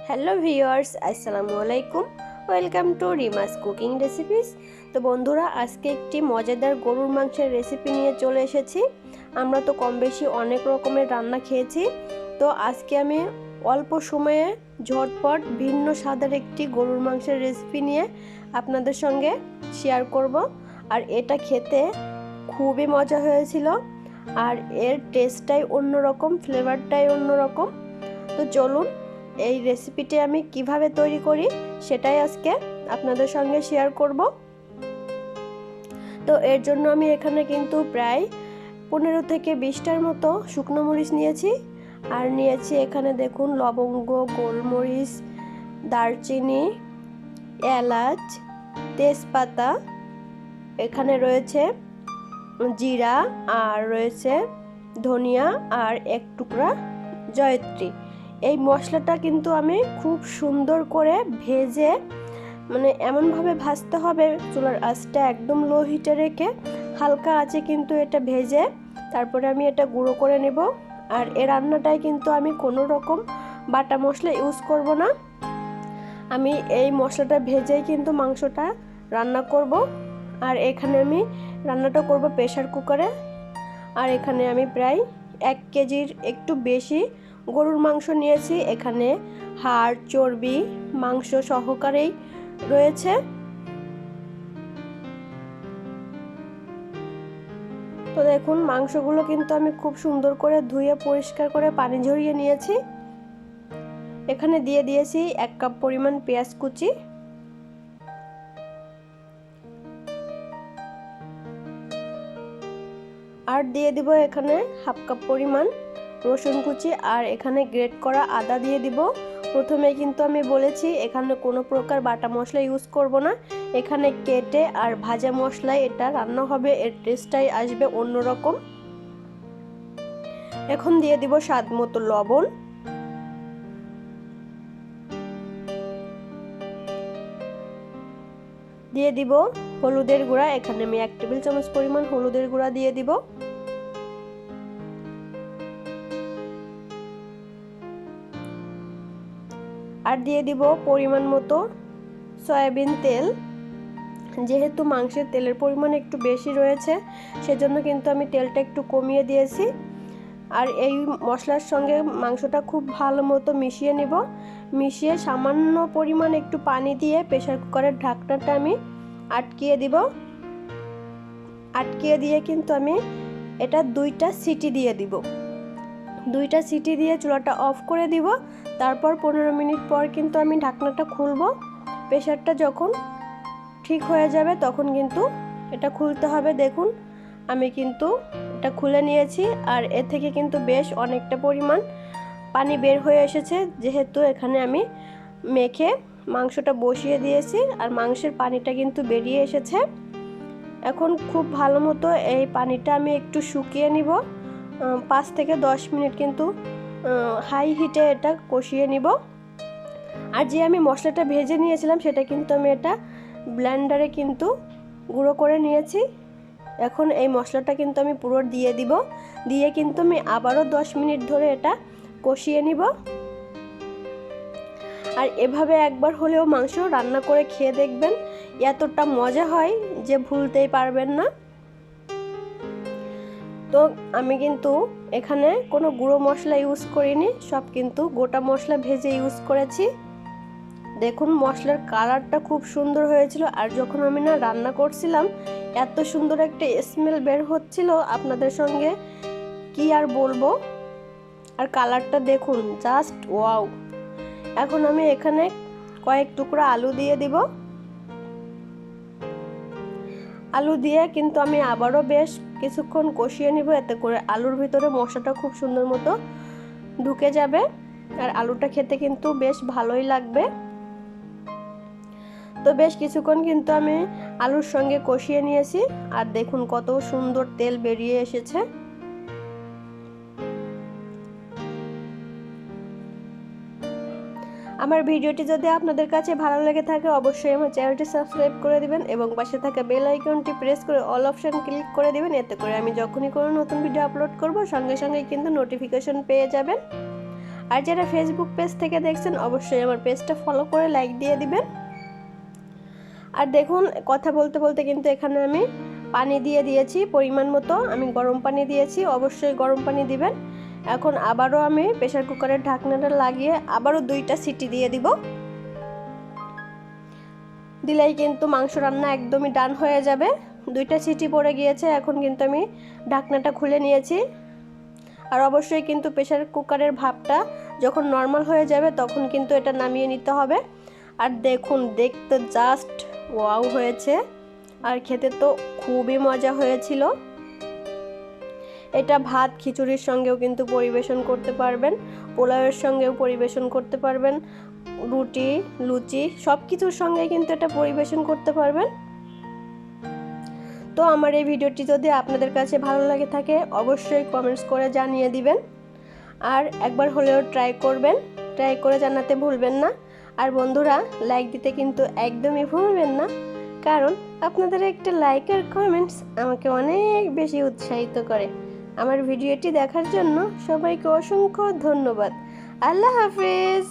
Hello viewers, আসসালামু আলাইকুম। Welcome to রিমাস cooking recipes. তো বন্ধুরা, আজকে একটি মজাদার গরুর মাংসের রেসিপি নিয়ে চলে এসেছি। আমরা তো কম বেশি অনেক রকমের রান্না খেয়েছি, তো আজকে আমি অল্প সময়ে ঝটপট ভিন্ন স্বাদের একটি গরুর মাংসের রেসিপি নিয়ে আপনাদের সঙ্গে শেয়ার করব। আর এটা খেতে খুবই মজা হয়েছিল, আর এর টেস্টটাই অন্যরকম, ফ্লেভারটাই অন্যরকম। তো চলুন এই রেসিপিটি আমি কিভাবে তৈরি করি সেটাই আজকে আপনাদের সঙ্গে শেয়ার করব। তো এর জন্য আমি এখানে কিন্তু প্রায় 15 থেকে 20টার মতো শুকনো মরিচ নিয়েছি। আর নিয়েছি এখানে দেখুন লবঙ্গ, গোলমরিচ, দারচিনি, এলাচ, তেজপাতা, এখানে রয়েছে জিরা, আর রয়েছে ধনিয়া, আর এক টুকরা জয়ত্রী। এই মশলাটা কিন্তু আমি খুব সুন্দর করে ভেজে, এমনভাবে ভাজতে হবে, চুলার আঁচটা একদম লো হিটে রেখে হালকা আঁচে কিন্তু এটা ভেজে তারপরে আমি এটা গুঁড়ো করে নেব। আর এই রান্নাটায় কিন্তু আমি কোনো রকম বাটা মশলা ইউজ করব না, আমি এই মশলাটা ভেজেই কিন্তু মাংসটা রান্না করব। আর এখানে আমি রান্নাটা করব প্রেসার কুকারে। আর এখানে আমি প্রায় 1 কেজির একটু বেশি গরুর মাংস নিয়েছি। এখানে হাড়, চর্বি, মাংস সহকারেই রয়েছে। তো দেখুন, মাংসগুলো কিন্তু আমি খুব সুন্দর করে ধুয়ে পরিষ্কার করে পানি ঝরিয়ে নিয়েছি। এখানে দিয়ে দিয়েছি 1 কাপ পরিমাণ পেঁয়াজ কুচি, আর দিয়ে দিব এখানে 1/2 কাপ পরিমাণ রসুন কুচি, আর এখানে গ্রেট করা আদা দিয়ে দিব। প্রথমে কিন্তু আমি বলেছি এখানে কোনো প্রকার বাটা মশলা ইউজ করব না, এখানে কেটে আর ভাজা মশলায় এটা রান্না হবে, এর টেস্টটাই আসবে অন্যরকম। এখন দিয়ে দিব স্বাদ মতো লবণ, দিয়ে দিব হলুদের গুঁড়া। এখানে আমি 1 টেবিল চামচ পরিমাণ হলুদের গুঁড়া দিয়ে দিব। আর দিয়ে দিব পরিমাণ মতো সয়াবিন তেল। যেহেতু মাংসের তেলের পরিমাণ একটু বেশি রয়েছে, সেজন্য কিন্তু আমি তেলটা একটু কমিয়ে দিয়েছি। আর এই মশলার সঙ্গে মাংসটা খুব ভালো মতো মিশিয়ে নিব। মিশিয়ে সামান্য পরিমাণ একটু পানি দিয়ে প্রেসার কুকারের ঢাকনাটা আমি আটকিয়ে দিব। আটকিয়ে দিয়ে কিন্তু আমি এটা 2টা সিটি দিয়ে দিব। 2টা সিটি দিয়ে চুলাটা অফ করে দিব। তারপর 15 মিনিট পর কিন্তু আমি ঢাকনাটা খুলব। প্রেসারটা যখন ঠিক হয়ে যাবে তখন কিন্তু এটা খুলতে হবে। দেখুন, আমি কিন্তু এটা খুলে নিয়েছি, আর এর থেকে কিন্তু বেশ অনেকটা পরিমাণ পানি বের হয়ে এসেছে, যেহেতু এখানে আমি মেখে মাংসটা বসিয়ে দিয়েছি, আর মাংসের পানিটা কিন্তু বেরিয়ে এসেছে। এখন খুব ভালো মতো এই পানিটা আমি একটু শুকিয়ে নিব। 5 থেকে 10 মিনিট কিন্তু হাই হিটে এটা কষিয়ে নিব। আর যে আমি মশলাটা ভেজে নিয়েছিলাম সেটা কিন্তু আমি এটা ব্লেন্ডারে কিন্তু গুঁড়ো করে নিয়েছি। এখন এই মশলাটা কিন্তু আমি পুরো দিয়ে দিব, দিয়ে কিন্তু আমি আবারও 10 মিনিট ধরে এটা কষিয়ে নিব। আর এভাবে একবার হলেও মাংস রান্না করে খেয়ে দেখবেন, এতটা মজা হয় যে ভুলতেই পারবেন না। তো আমি কিন্তু এখানে কোনো গুঁড়ো মশলা ইউজ করিনি, সব কিন্তু গোটা মশলা ভেজে ইউজ করেছি। দেখুন, মশলার কালারটা খুব সুন্দর হয়েছিল, আর যখন আমি রান্না করছিলাম এত সুন্দর একটা স্মেল বের হচ্ছিল, আপনাদের সঙ্গে কি আর বলবো। আর কালারটা দেখুন, জাস্ট ওয়াও। এখন আমি এখানে কয়েক টুকরা আলু দিয়ে দিব। আলু দিয়ে কিন্তু আমি আবারও বেশ কিছুক্ষণ কষিয়ে নিব, এতে করে আলুর ভিতরে মশলাটা খুব সুন্দর মতো ঢুকে যাবে, আর আলুটা খেতে কিন্তু বেশ ভালোই লাগবে। তো বেশ কিছুক্ষণ কিন্তু আমি আলুর সঙ্গে কষিয়ে নিয়েছি, আর দেখুন কত সুন্দর তেল বেরিয়ে এসেছে। আমার ভিডিওটি যদি আপনাদের কাছে ভালো লেগে থাকে অবশ্যই আমার চ্যানেলটি সাবস্ক্রাইব করে দিবেন এবং পাশে থাকা বেল আইকনটি প্রেস করে অল অপশন ক্লিক করে দিবেন, এতে করে আমি যখনই কোনো নতুন ভিডিও আপলোড করব সঙ্গে সঙ্গে কিন্তু নোটিফিকেশন পেয়ে যাবেন। আর যারা ফেসবুক পেজ থেকে দেখছেন অবশ্যই আমার পেজটা ফলো করে লাইক দিয়ে দিবেন। আর দেখুন কথা বলতে বলতে কিন্তু এখানে আমি পানি দিয়ে দিয়েছি পরিমাণ মতো, আমি গরম পানি দিয়েছি, অবশ্যই গরম পানি দিবেন। এখন আবারও আমি প্রেসার কুকারের ঢাকনাটা লাগিয়ে আবারও 2টা সিটি দিয়ে দিব। দিলেই কিন্তু মাংস রান্না একদমই ডান হয়ে যাবে। 2টা সিটি পড়ে গিয়েছে, এখন কিন্তু আমি ঢাকনাটা খুলে নিয়েছি। আর অবশ্যই কিন্তু প্রেসার কুকারের ভাপটা যখন নর্মাল হয়ে যাবে তখন কিন্তু এটা নামিয়ে নিতে হবে। আর দেখুন দেখতে জাস্ট ওয়াও হয়েছে, আর খেতে তো খুবই মজা হয়েছিল। এটা ভাত খিচুড়ির সঙ্গেও কিন্তু পরিবেশন করতে পারবেন, পোলাওয়ের সঙ্গেও পরিবেশন করতে পারবেন, রুটি লুচি সব কিছুর সঙ্গে কিন্তু এটা পরিবেশন করতে পারবেন। তো আমার এই ভিডিওটি যদি আপনাদের কাছে ভালো লাগে থাকে অবশ্যই কমেন্টস করে জানিয়ে দিবেন, আর একবার হলেও ট্রাই করবেন, ট্রাই করে জানাতে ভুলবেন না। আর বন্ধুরা লাইক দিতে কিন্তু একদমই ভুলবেন না, কারণ আপনাদের একটা লাইক আর কমেন্টস আমাকে অনেক বেশি উৎসাহিত করে। আমার ভিডিওটি দেখার জন্য সবাইকে অসংখ্য ধন্যবাদ। আল্লাহ হাফেজ।